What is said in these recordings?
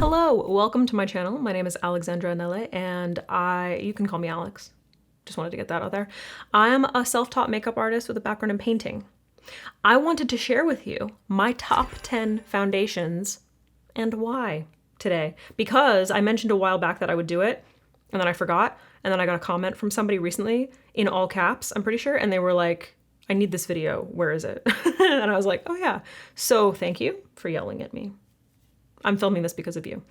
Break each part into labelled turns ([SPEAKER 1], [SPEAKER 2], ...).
[SPEAKER 1] Hello, welcome to my channel. My name is Alexandra Anele, and you can call me Alex. Just wanted to get that out there. I'm a self-taught makeup artist with a background in painting. I wanted to share with you my top 10 foundations and why today, because I mentioned a while back that I would do it, and then I forgot, and then I got a comment from somebody recently in all caps, I'm pretty sure, and they were like, I need this video, where is it? And I was like, oh yeah. So thank you for yelling at me. I'm filming this because of you.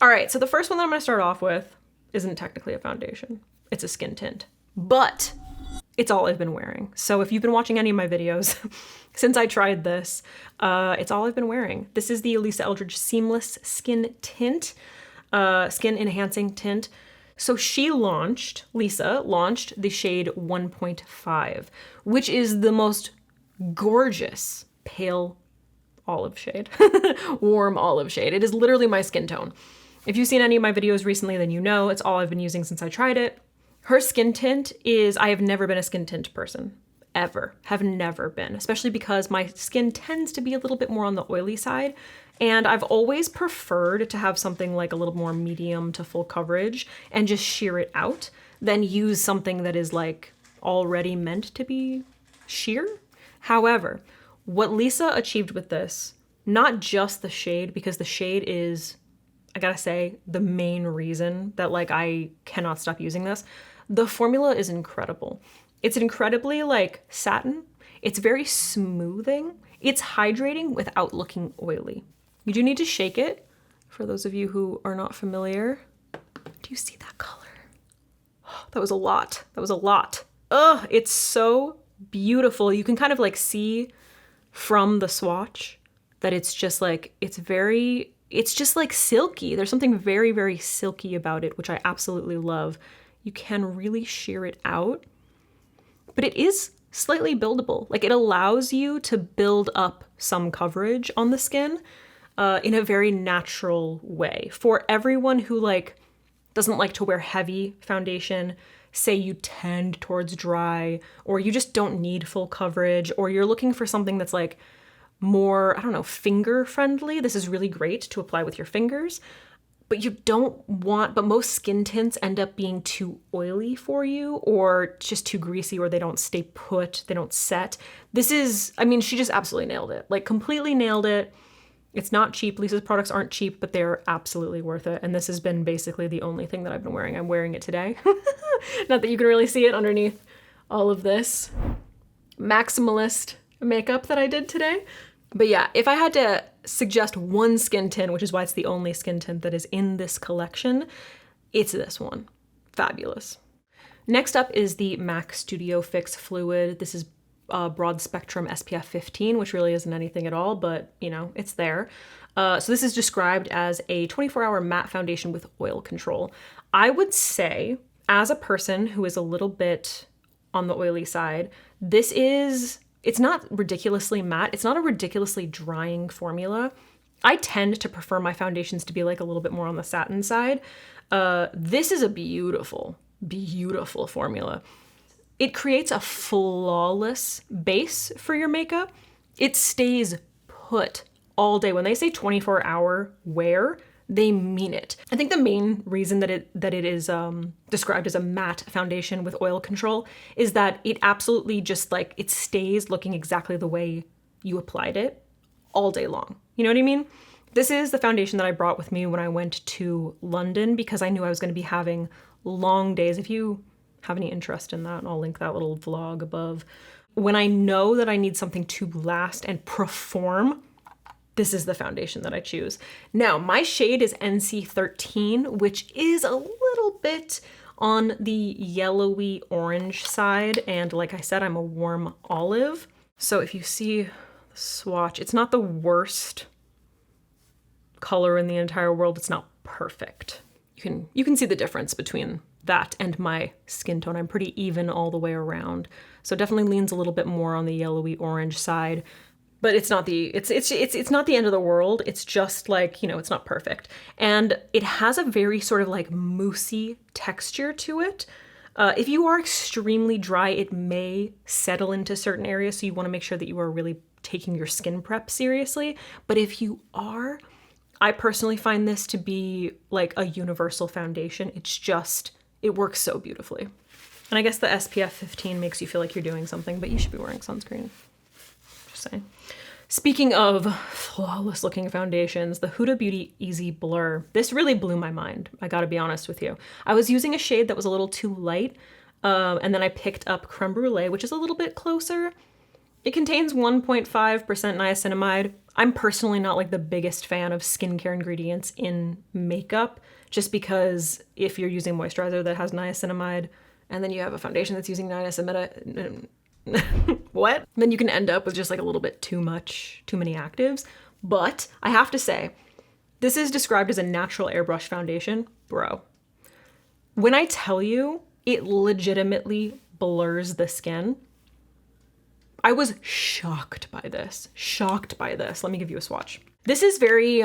[SPEAKER 1] All right, so the first one that I'm gonna start off with isn't technically a foundation. It's a skin tint, but it's all I've been wearing. So if you've been watching any of my videos since I tried this, it's all I've been wearing. This is the Lisa Eldridge Seamless Skin Tint, Skin Enhancing Tint. So Lisa launched the shade 1.5, which is the most gorgeous pale olive shade, warm olive shade. It is literally my skin tone. If you've seen any of my videos recently, then you know it's all I've been using since I tried it. Her skin tint is, I have never been a skin tint person, ever, have never been, especially because my skin tends to be a little bit more on the oily side. And I've always preferred to have something like a little more medium to full coverage and just sheer it out than use something that is like already meant to be sheer. However, what Lisa achieved with this, not just the shade, because the shade is, I gotta say, the main reason that like I cannot stop using this. The formula is incredible. It's incredibly like satin. It's very smoothing. It's hydrating without looking oily. You do need to shake it. For those of you who are not familiar, do you see that color? Oh, that was a lot. That was a lot. Ugh, it's so beautiful. You can kind of like see from the swatch that it's just like, it's just like silky. There's something very, very silky about it, which I absolutely love. You can really sheer it out, but it is slightly buildable. Like it allows you to build up some coverage on the skin in a very natural way. For everyone who like doesn't like to wear heavy foundation, say you tend towards dry, or you just don't need full coverage, or you're looking for something that's like more, I don't know, finger friendly. This is really great to apply with your fingers, but but most skin tints end up being too oily for you or just too greasy, or they don't stay put, they don't set. This is, I mean, she just absolutely nailed it, like completely nailed it. It's not cheap. Lisa's products aren't cheap, but they're absolutely worth it. And this has been basically the only thing that I've been wearing. I'm wearing it today. Not that you can really see it underneath all of this maximalist makeup that I did today. But yeah, if I had to suggest one skin tint, which is why it's the only skin tint that is in this collection, it's this one. Fabulous. Next up is the MAC Studio Fix Fluid. This is broad spectrum SPF 15, which really isn't anything at all, but you know, it's there. So this is described as a 24-hour matte foundation with oil control. I would say, as a person who is a little bit on the oily side, it's not ridiculously matte. It's not a ridiculously drying formula. I tend to prefer my foundations to be like a little bit more on the satin side. This is a beautiful, beautiful formula. It creates a flawless base for your makeup. It stays put all day. When they say 24-hour wear, they mean it. I think the main reason that it is described as a matte foundation with oil control is that it absolutely just like, it stays looking exactly the way you applied it all day long. You know what I mean? This is the foundation that I brought with me when I went to London because I knew I was going to be having long days. If you have any interest in that, I'll link that little vlog above. When I know that I need something to last and perform, this is the foundation that I choose. Now, my shade is NC13, which is a little bit on the yellowy orange side. And like I said, I'm a warm olive. So if you see the swatch, it's not the worst color in the entire world. It's not perfect. You can see the difference between that and my skin tone. I'm pretty even all the way around. So definitely leans a little bit more on the yellowy orange side, but it's not it's not the end of the world. It's just like, you know, it's not perfect. And it has a very sort of like moussey texture to it. If you are extremely dry, it may settle into certain areas. So you want to make sure that you are really taking your skin prep seriously. But if you are, I personally find this to be like a universal foundation. It works so beautifully. And I guess the SPF 15 makes you feel like you're doing something, but you should be wearing sunscreen. Just saying. Speaking of flawless looking foundations, the Huda Beauty Easy Blur. This really blew my mind, I gotta be honest with you. I was using a shade that was a little too light, and then I picked up Creme Brulee, which is a little bit closer. It contains 1.5% niacinamide. I'm personally not like the biggest fan of skincare ingredients in makeup, just because if you're using moisturizer that has niacinamide, and then you have a foundation that's using niacinamide, what? Then you can end up with just like a little bit too many actives. But I have to say, this is described as a natural airbrush foundation. Bro, when I tell you it legitimately blurs the skin, I was shocked by this. Let me give you a swatch. This is very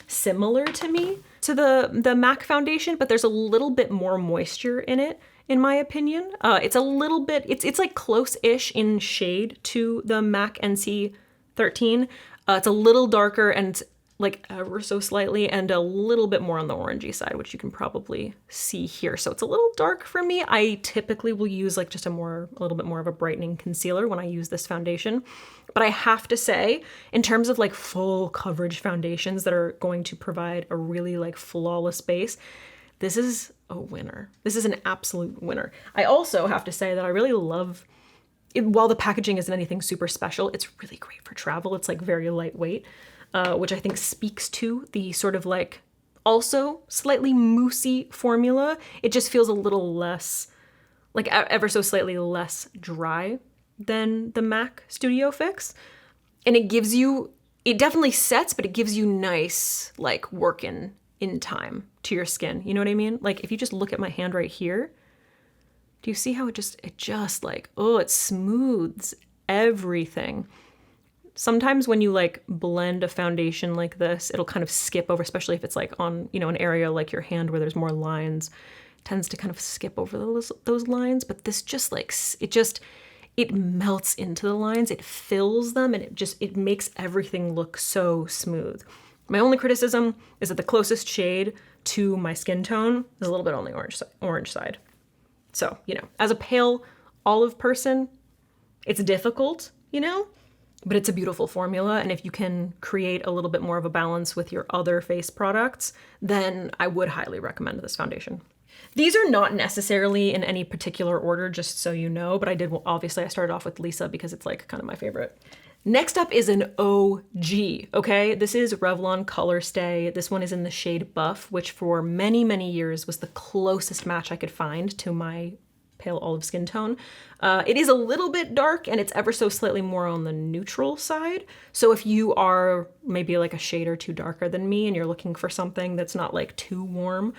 [SPEAKER 1] similar to me to the MAC foundation, but there's a little bit more moisture in it, in my opinion. It's a little bit, it's like close-ish in shade to the MAC NC13. It's a little darker and like ever so slightly, and a little bit more on the orangey side, which you can probably see here. So it's a little dark for me. I typically will use like just a little bit more of a brightening concealer when I use this foundation. But I have to say, in terms of like full coverage foundations that are going to provide a really like flawless base, this is a winner. This is an absolute winner. I also have to say that I really love it. While the packaging isn't anything super special, it's really great for travel. It's like very lightweight. Which I think speaks to the sort of like also slightly moussey formula. It just feels a little less, like ever so slightly less dry than the MAC Studio Fix. And it gives you, it definitely sets, but it gives you nice like work in time to your skin. You know what I mean? Like if you just look at my hand right here, do you see how it just like, oh, it smooths everything. Sometimes when you like blend a foundation like this, it'll kind of skip over, especially if it's like on, you know, an area like your hand where there's more lines, it tends to kind of skip over those lines. But this just like, it melts into the lines, it fills them, and it makes everything look so smooth. My only criticism is that the closest shade to my skin tone is a little bit on the orange side. So, you know, as a pale olive person, it's difficult, you know? But it's a beautiful formula, and if you can create a little bit more of a balance with your other face products, then I would highly recommend this foundation. These are not necessarily in any particular order, just so you know, but I started off with Lisa because it's like kind of my favorite. Next up is an OG, okay? This is Revlon Color Stay. This one is in the shade Buff, which for many, many years was the closest match I could find to my pale olive skin tone. It is a little bit dark, and it's ever so slightly more on the neutral side. So if you are maybe like a shade or two darker than me and you're looking for something that's not like too warm,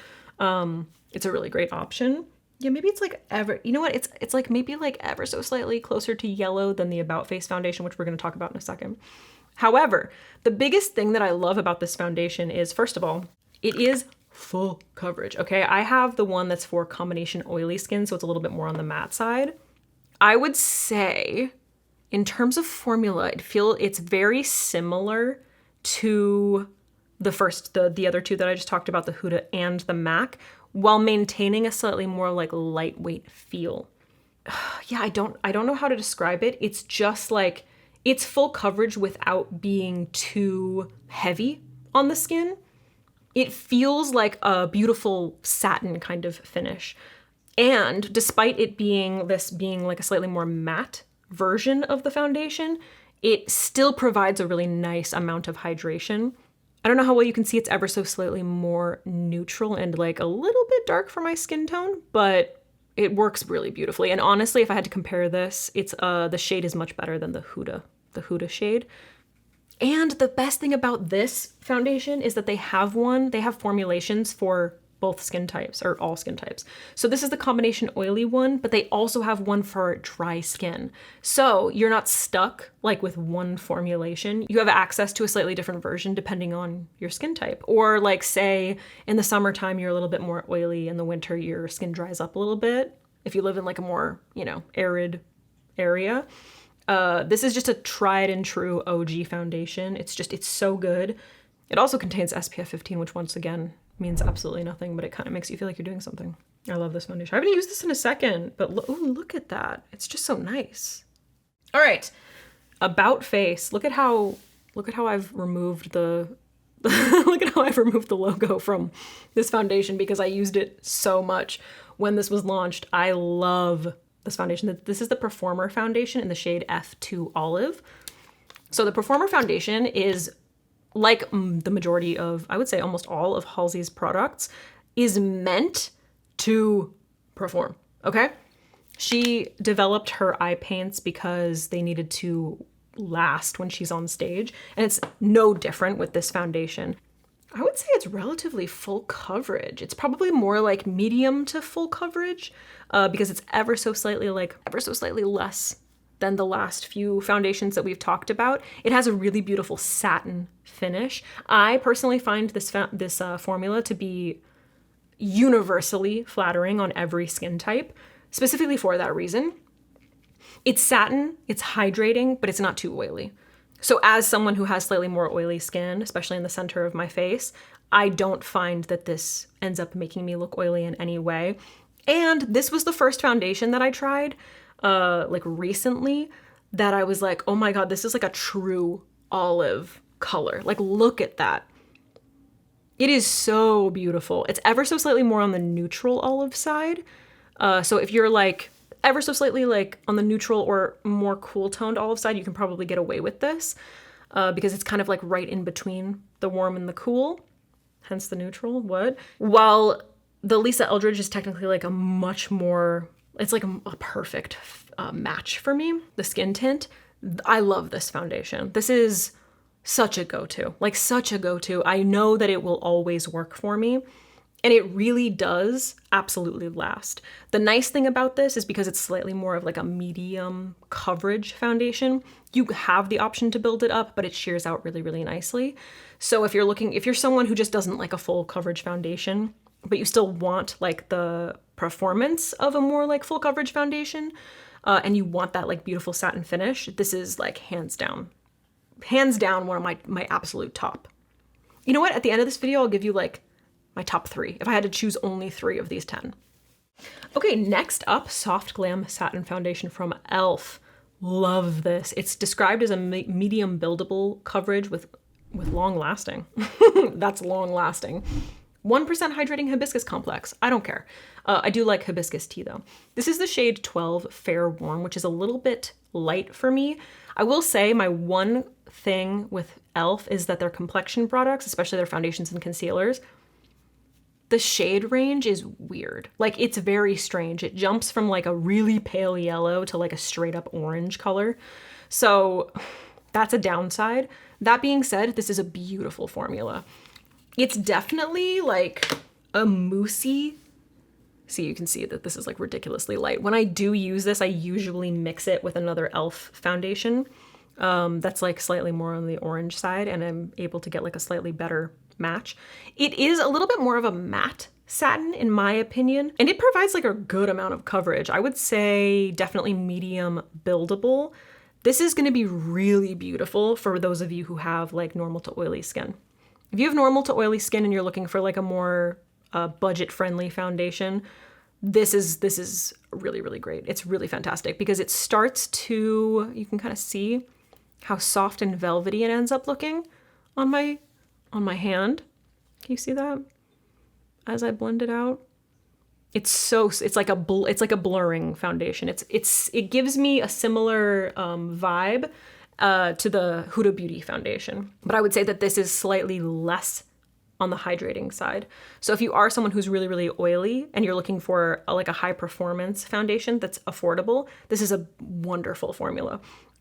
[SPEAKER 1] it's a really great option. Yeah, maybe it's like you know what? It's like maybe like ever so slightly closer to yellow than the About Face foundation, which we're going to talk about in a second. However, the biggest thing that I love about this foundation is, first of all, it is full coverage, okay? I have the one that's for combination oily skin, so it's a little bit more on the matte side. I would say, in terms of formula, it's very similar to the other two that I just talked about, the Huda and the MAC, while maintaining a slightly more like lightweight feel. Yeah, I don't know how to describe it. It's just like, it's full coverage without being too heavy on the skin. It feels like a beautiful satin kind of finish. And despite it being like a slightly more matte version of the foundation, it still provides a really nice amount of hydration. I don't know how well you can see, it's ever so slightly more neutral and like a little bit dark for my skin tone, but it works really beautifully. And honestly, if I had to compare this, it's the shade is much better than the Huda shade. And the best thing about this foundation is that they have formulations for both skin types, or all skin types. So this is the combination oily one, but they also have one for dry skin. So you're not stuck like with one formulation. You have access to a slightly different version depending on your skin type. Or like say in the summertime, you're a little bit more oily, in the winter, your skin dries up a little bit. If you live in like a more, you know, arid area. This is just a tried and true OG foundation. It's so good. It also contains SPF 15, which once again means absolutely nothing, but it kind of makes you feel like you're doing something. I love this foundation. I haven't used this in a second, but look at that. It's just so nice. All right, about face. Look at how I've removed the look at how I've removed the logo from this foundation because I used it so much when this was launched. I love this foundation. This is the Performer foundation in the shade F2 Olive. So the Performer foundation is like the majority of, I would say almost all of Halsey's products, is meant to perform, okay? She developed her eye paints because they needed to last when she's on stage, and it's no different with this foundation. I would say it's relatively full coverage. It's probably more like medium to full coverage because it's ever so slightly less than the last few foundations that we've talked about. It has a really beautiful satin finish. I personally find this formula to be universally flattering on every skin type, specifically for that reason. It's satin, it's hydrating, but it's not too oily. So as someone who has slightly more oily skin, especially in the center of my face, I don't find that this ends up making me look oily in any way. And this was the first foundation that I tried like recently that I was like, oh my God, this is like a true olive color. Like, look at that. It is so beautiful. It's ever so slightly more on the neutral olive side. So if you're like ever so slightly like on the neutral or more cool toned olive side, you can probably get away with this because it's kind of like right in between the warm and the cool, hence the neutral. While the Lisa Eldridge is technically like a much more, it's like a perfect match for me, the skin tint. I love this foundation. This is such a go-to, like such a go-to. I know that it will always work for me. And it really does absolutely last. The nice thing about this is because it's slightly more of like a medium coverage foundation, you have the option to build it up, but it shears out really, really nicely. So if you're someone who just doesn't like a full coverage foundation, but you still want like the performance of a more like full coverage foundation, and you want that like beautiful satin finish, this is like hands down one of my absolute top. You know what? At the end of this video, I'll give you like my top 3, if I had to choose only 3 of these 10. Okay, next up, Soft Glam Satin Foundation from e.l.f. Love this. It's described as a medium buildable coverage with long lasting. That's long lasting. 1% hydrating hibiscus complex. I don't care. I do like hibiscus tea though. This is the shade 12 Fair Warm, which is a little bit light for me. I will say my one thing with e.l.f. is that their complexion products, especially their foundations and concealers, the shade range is weird. Like, it's very strange. It jumps from like a really pale yellow to like a straight up orange color. So that's a downside. That being said, this is a beautiful formula. It's definitely like a moussey. See, you can see that this is like ridiculously light. When I do use this, I usually mix it with another e.l.f. foundation that's like slightly more on the orange side, and I'm able to get like a slightly better match. It is a little bit more of a matte satin in my opinion, and it provides like a good amount of coverage. I would say definitely medium buildable. This is going to be really beautiful for those of you who have like normal to oily skin. If you have normal to oily skin and you're looking for like a more budget friendly foundation, this is really, really great. It's really fantastic because it starts to, you can kind of see how soft and velvety it ends up looking on my hand. Can you see that? As I blend it out, it's like a blurring foundation. It gives me a similar vibe to the Huda Beauty foundation, but I would say that this is slightly less on the hydrating side. So if you are someone who's really, really oily and you're looking for like a high performance foundation that's affordable, this is a wonderful formula.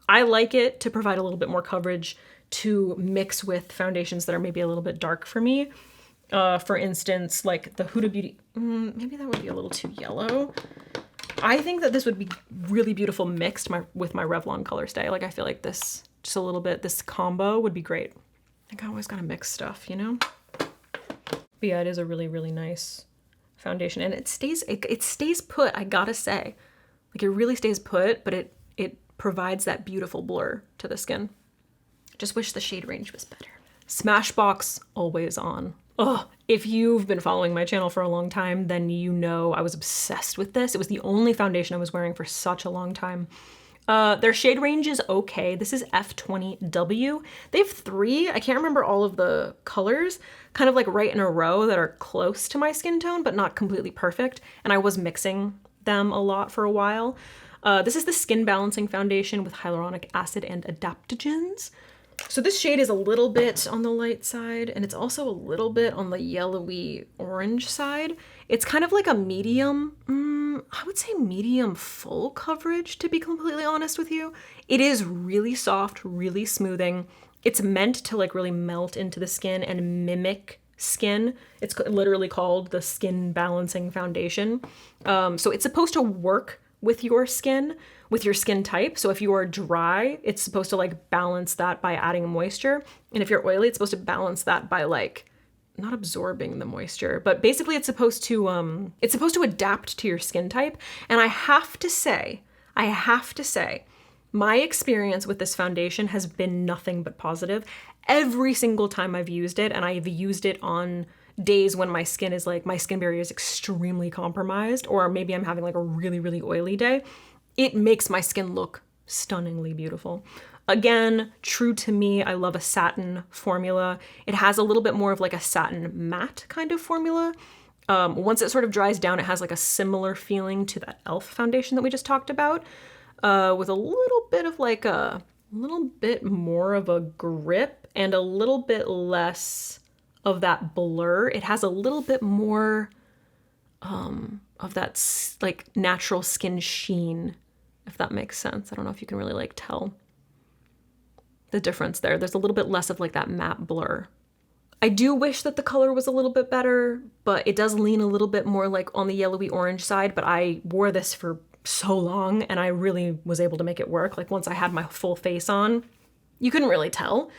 [SPEAKER 1] I like it to provide a little bit more coverage to mix with foundations that are maybe a little bit dark for me. For instance, like the Huda Beauty, maybe that would be a little too yellow. I think that this would be really beautiful mixed with my Revlon Color Stay. Like, I feel like this, just a little bit, this combo would be great. I think I always gotta mix stuff, you know? But yeah, it is a really, really nice foundation, and it stays put, I gotta say. Like, it really stays put, but it provides that beautiful blur to the skin. Just wish the shade range was better. Smashbox Always On. Oh, if you've been following my channel for a long time, then you know I was obsessed with this. It was the only foundation I was wearing for such a long time. Their shade range is okay. This is F20W. They have 3, I can't remember all of the colors, kind of like right in a row that are close to my skin tone, but not completely perfect. And I was mixing them a lot for a while. This is the Skin Balancing Foundation with hyaluronic acid and adaptogens. So this shade is a little bit on the light side, and it's also a little bit on the yellowy orange side. It's kind of like a medium, I would say medium full coverage, to be completely honest with you. It is really soft, really smoothing. It's meant to like really melt into the skin and mimic skin. It's literally called the Skin Balancing Foundation. So it's supposed to work with your skin type. So if you are dry, it's supposed to like balance that by adding moisture. And if you're oily, it's supposed to balance that by like not absorbing the moisture, but basically it's supposed to adapt to your skin type. And I have to say, my experience with this foundation has been nothing but positive. Every single time I've used it, and I've used it on days when my skin barrier is extremely compromised, or maybe I'm having like a really, really oily day, it makes my skin look stunningly beautiful. Again, true to me, I love a satin formula. It has a little bit more of like a satin matte kind of formula. Once it sort of dries down, it has like a similar feeling to that e.l.f. foundation that we just talked about, with a little bit of like a little bit more of a grip and a little bit less of that blur. It has a little bit more of that like natural skin sheen, if that makes sense. I don't know if you can really like tell the difference there. There's a little bit less of like that matte blur. I do wish that the color was a little bit better, but it does lean a little bit more like on the yellowy orange side, but I wore this for so long and I really was able to make it work. Like once I had my full face on, you couldn't really tell.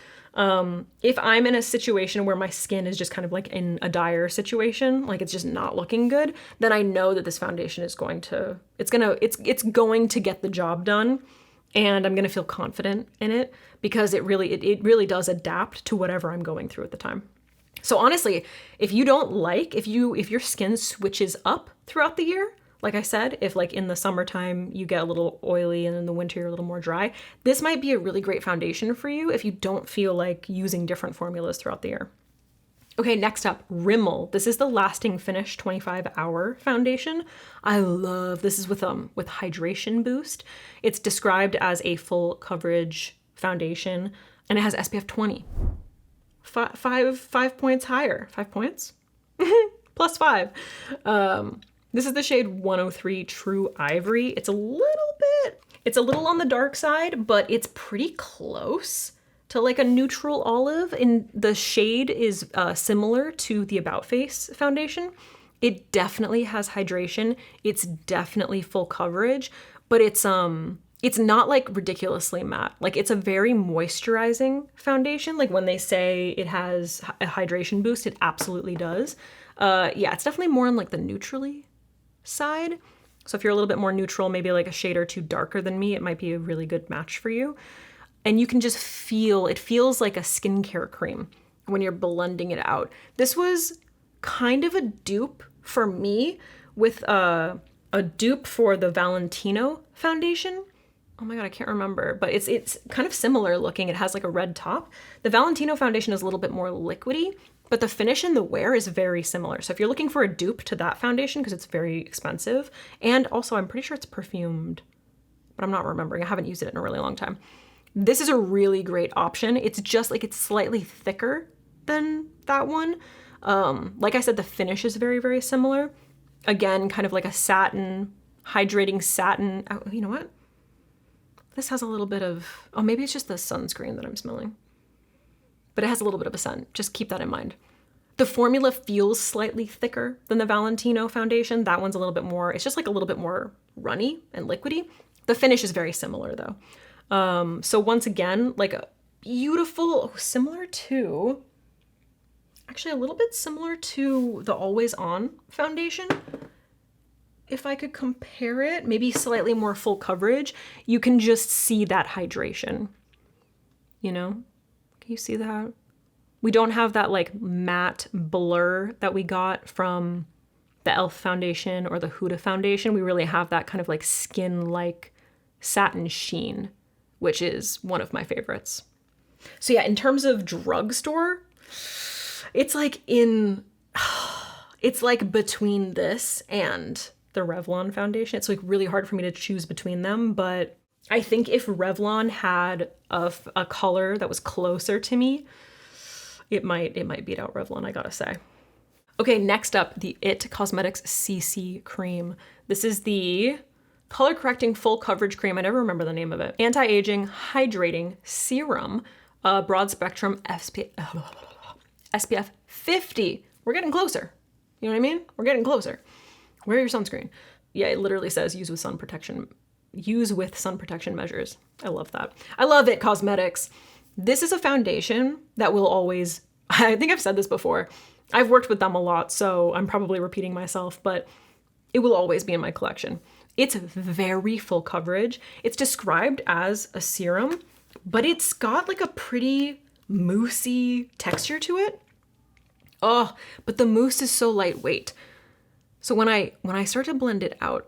[SPEAKER 1] If I'm in a situation where my skin is just kind of like in a dire situation, like it's just not looking good, then I know that this foundation is going to get the job done, and I'm going to feel confident in it because it really does adapt to whatever I'm going through at the time. So honestly, if your skin switches up throughout the year, like I said, if like in the summertime you get a little oily and in the winter you're a little more dry, this might be a really great foundation for you if you don't feel like using different formulas throughout the year. Okay, next up, Rimmel. This is the Lasting Finish 25-hour foundation. I love this. Is with hydration boost. It's described as a full coverage foundation, and it has SPF 20. Five points higher. 5 points? Plus 5. This is the shade 103 True Ivory. It's a little on the dark side, but it's pretty close to like a neutral olive, and the shade is similar to the About Face foundation. It definitely has hydration. It's definitely full coverage, but it's not like ridiculously matte. Like it's a very moisturizing foundation. Like when they say it has a hydration boost, it absolutely does. Yeah, it's definitely more on like the neutrally side. So if you're a little bit more neutral, maybe like a shade or two darker than me, it might be a really good match for you. And you can just it feels like a skincare cream when you're blending it out. This was kind of a dupe for me with a dupe for the Valentino foundation. Oh my God, I can't remember, but it's kind of similar looking. It has like a red top. The Valentino foundation is a little bit more liquidy, but the finish and the wear is very similar. So if you're looking for a dupe to that foundation, because it's very expensive, and also I'm pretty sure it's perfumed, but I'm not remembering. I haven't used it in a really long time. This is a really great option. It's just like it's slightly thicker than that one. Like I said, the finish is very, very similar. Again, kind of like a satin, hydrating satin. Oh, you know what? This has a little bit of, maybe it's just the sunscreen that I'm smelling. But it has a little bit of a scent. Just keep that in mind. The formula feels slightly thicker than the Valentino foundation. That one's a little bit more, it's just like a little bit more runny and liquidy. The finish is very similar though. So once again, like a beautiful, actually a little bit similar to the Always On foundation. If I could compare it, maybe slightly more full coverage, you can just see that hydration, you know? Can you see that? We don't have that like matte blur that we got from the e.l.f. foundation or the Huda foundation. We really have that kind of like skin-like satin sheen, which is one of my favorites. So yeah, in terms of drugstore, it's like it's like between this and the Revlon foundation. It's like really hard for me to choose between them, but I think if Revlon had a color that was closer to me, it might beat out Revlon, I gotta say. Okay, next up, the IT Cosmetics CC Cream. This is the color correcting full coverage cream. I never remember the name of it. Anti-aging hydrating serum, broad spectrum SPF 50. We're getting closer. You know what I mean? We're getting closer. Wear your sunscreen. Yeah, it literally says use with sun protection measures. I love that. I love IT Cosmetics. This is a foundation that will always, I think I've said this before, I've worked with them a lot, so I'm probably repeating myself, but it will always be in my collection. It's very full coverage. It's described as a serum, but it's got like a pretty moussey texture to it. Oh, but the mousse is so lightweight. So when I start to blend it out,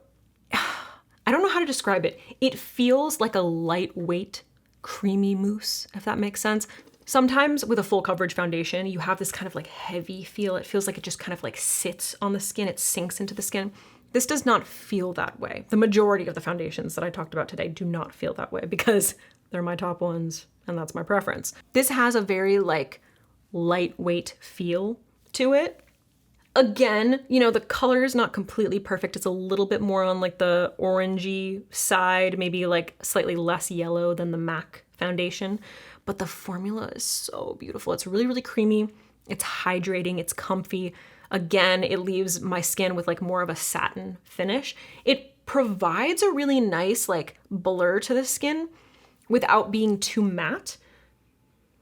[SPEAKER 1] I don't know how to describe it. It feels like a lightweight, creamy mousse, if that makes sense. Sometimes with a full coverage foundation, you have this kind of like heavy feel. It feels like it just kind of like sits on the skin. It sinks into the skin. This does not feel that way. The majority of the foundations that I talked about today do not feel that way because they're my top ones and that's my preference. This has a very like lightweight feel to it. Again, you know, the color is not completely perfect. It's a little bit more on like the orangey side, maybe like slightly less yellow than the MAC foundation, but the formula is so beautiful. It's really, really creamy. It's hydrating, it's comfy. Again, it leaves my skin with like more of a satin finish. It provides a really nice like blur to the skin without being too matte.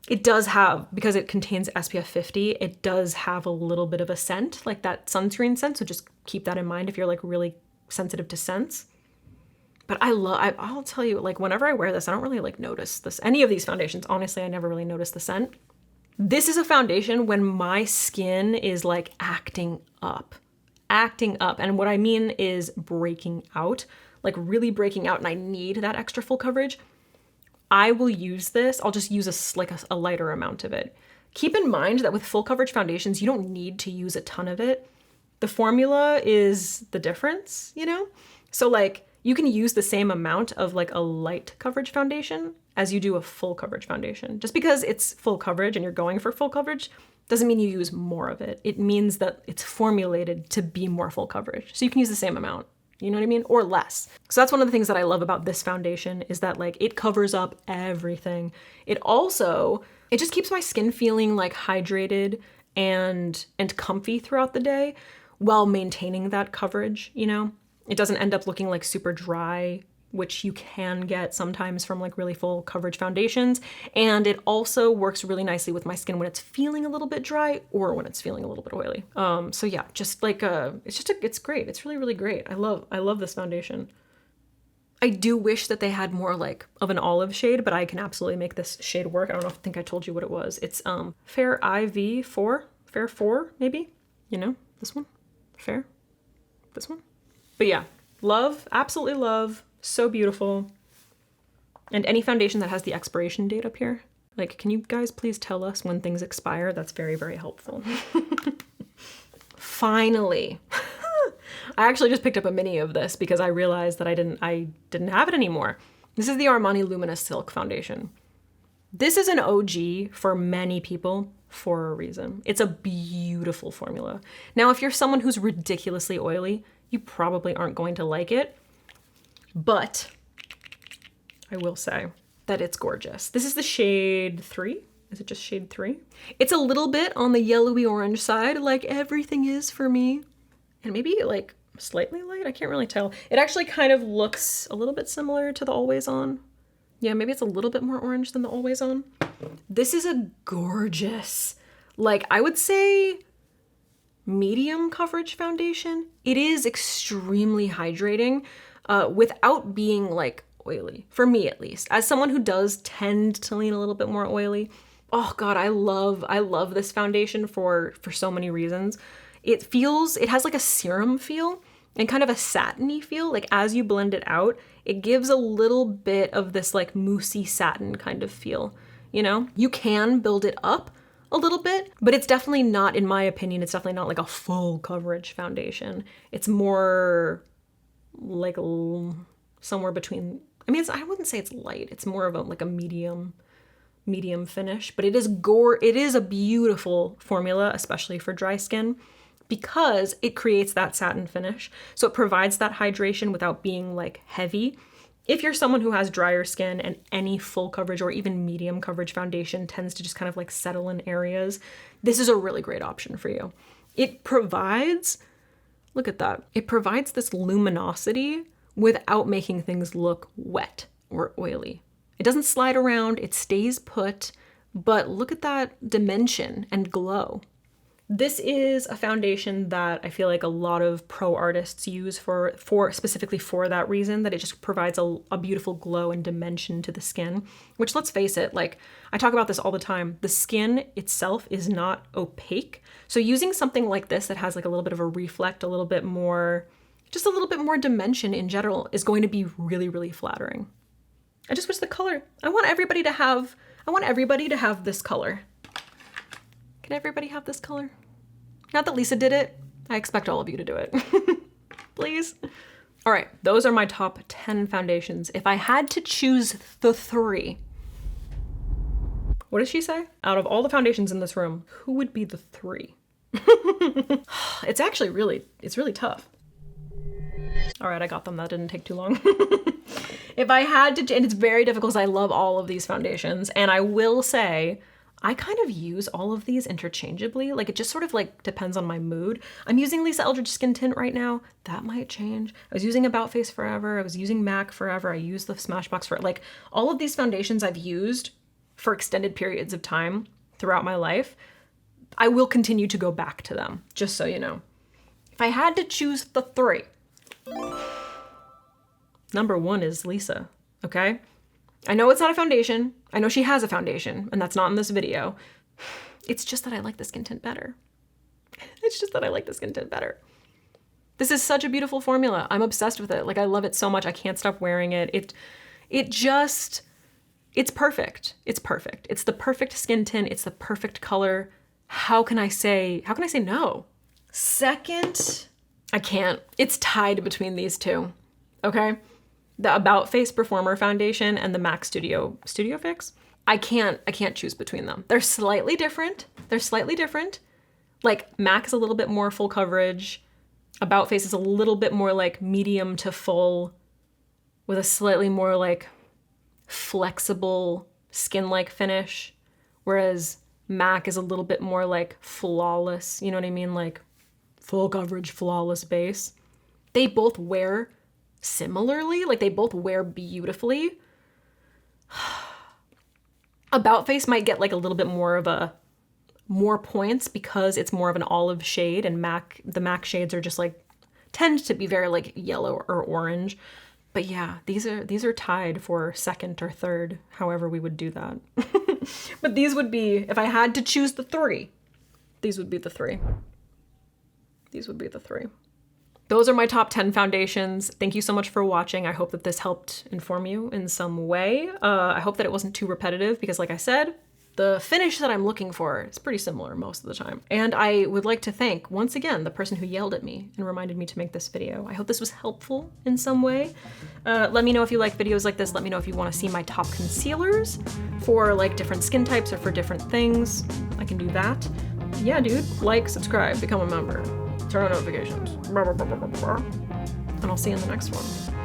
[SPEAKER 1] It does have, because it contains SPF 50, it does have a little bit of a scent, like that sunscreen scent. So just keep that in mind if you're like really sensitive to scents. But I'll tell you, like whenever I wear this, I don't really like notice this. Any of these foundations, honestly, I never really notice the scent. This is a foundation when my skin is like acting up. And what I mean is breaking out, like really breaking out, and I need that extra full coverage. I will use this. I'll just use a lighter amount of it. Keep in mind that with full coverage foundations, you don't need to use a ton of it. The formula is the difference, you know? So like you can use the same amount of like a light coverage foundation as you do a full coverage foundation. Just because it's full coverage and you're going for full coverage doesn't mean you use more of it. It means that it's formulated to be more full coverage. So you can use the same amount. You know what I mean? Or less. So that's one of the things that I love about this foundation is that like it covers up everything. It just keeps my skin feeling like hydrated and comfy throughout the day while maintaining that coverage, you know? It doesn't end up looking like super dry, which you can get sometimes from like really full coverage foundations. And it also works really nicely with my skin when it's feeling a little bit dry or when it's feeling a little bit oily. So yeah, just like, it's great. It's really, really great. I love this foundation. I do wish that they had more like of an olive shade, but I can absolutely make this shade work. I think I told you what it was. It's Fair IV4, Fair 4 maybe, you know, this one, Fair, this one. But yeah, love, absolutely love. So beautiful. And any foundation that has the expiration date up here, like, can you guys please tell us when things expire? That's very, very helpful. Finally, I actually just picked up a mini of this because I realized that I didn't have it anymore. This is the Armani Luminous Silk Foundation. This is an OG for many people for a reason. It's a beautiful formula. Now, if you're someone who's ridiculously oily, you probably aren't going to like it. But I will say that it's gorgeous. This is the shade 3. Is it just shade 3? It's a little bit on the yellowy orange side, like everything is for me. And maybe like slightly light, I can't really tell. It actually kind of looks a little bit similar to the Always On. Yeah, maybe it's a little bit more orange than the Always On. This is a gorgeous, like I would say medium coverage foundation. It is extremely hydrating. Without being like oily, for me at least. As someone who does tend to lean a little bit more oily, Oh God, I love this foundation for so many reasons. It has like a serum feel and kind of a satiny feel. Like as you blend it out, it gives a little bit of this like moussey satin kind of feel, you know? You can build it up a little bit, but it's definitely not, in my opinion, it's definitely not like a full coverage foundation. It's more like somewhere between, I mean, I wouldn't say it's light. It's more of a like a medium finish, but it is a beautiful formula, especially for dry skin, because it creates that satin finish. So it provides that hydration without being like heavy. If you're someone who has drier skin and any full coverage or even medium coverage foundation tends to just kind of like settle in areas, this is a really great option for you. It provides, look at that, it provides this luminosity without making things look wet or oily. It doesn't slide around, it stays put, but look at that dimension and glow. This is a foundation that I feel like a lot of pro artists use for specifically for that reason, that it just provides a beautiful glow and dimension to the skin, which, let's face it, like I talk about this all the time, the skin itself is not opaque. So using something like this that has like a little bit of a reflect, a little bit more dimension in general is going to be really, really flattering. I just wish the color, I want everybody to have this color. Can everybody have this color? Not that Lisa did it. I expect all of you to do it. Please. All right, those are my top 10 foundations. If I had to choose the 3, what does she say? Out of all the foundations in this room, who would be the 3? It's actually really tough. All right, I got them. That didn't take too long. If I had to, and it's very difficult because I love all of these foundations, and I will say, I kind of use all of these interchangeably. Like it just sort of like depends on my mood. I'm using Lisa Eldridge Skin Tint right now. That might change. I was using About Face forever. I was using MAC forever. I used the Smashbox for like all of these foundations I've used for extended periods of time throughout my life. I will continue to go back to them, just so you know. If I had to choose the 3, number 1 is Lisa, okay? I know it's not a foundation. I know she has a foundation, and that's not in this video. It's just that I like the skin tint better. This is such a beautiful formula. I'm obsessed with it. Like I love it so much. I can't stop wearing it. It's perfect. It's perfect. It's the perfect skin tint. It's the perfect color. How can I say no? Second, I can't. It's tied between these two, okay? The About Face Performer Foundation and the MAC Studio Fix. I can't choose between them. They're slightly different. Like MAC is a little bit more full coverage. About Face is a little bit more like medium to full with a slightly more like flexible skin-like finish. Whereas MAC is a little bit more like flawless, you know what I mean? Like full coverage, flawless base. They both wear similarly, like they both wear beautifully. About Face might get like a little bit more points because it's more of an olive shade, and the MAC shades are just like, tend to be very like yellow or orange. But yeah, these are tied for second or third, however we would do that. But these would be, if I had to choose the 3, these would be the 3. Those are my top 10 foundations. Thank you so much for watching. I hope that this helped inform you in some way. I hope that it wasn't too repetitive because, like I said, the finish that I'm looking for is pretty similar most of the time. And I would like to thank, once again, the person who yelled at me and reminded me to make this video. I hope this was helpful in some way. Let me know if you like videos like this. Let me know if you want to see my top concealers for like different skin types or for different things. I can do that. Yeah, dude, like, subscribe, become a member. Turn on notifications. And I'll see you in the next one.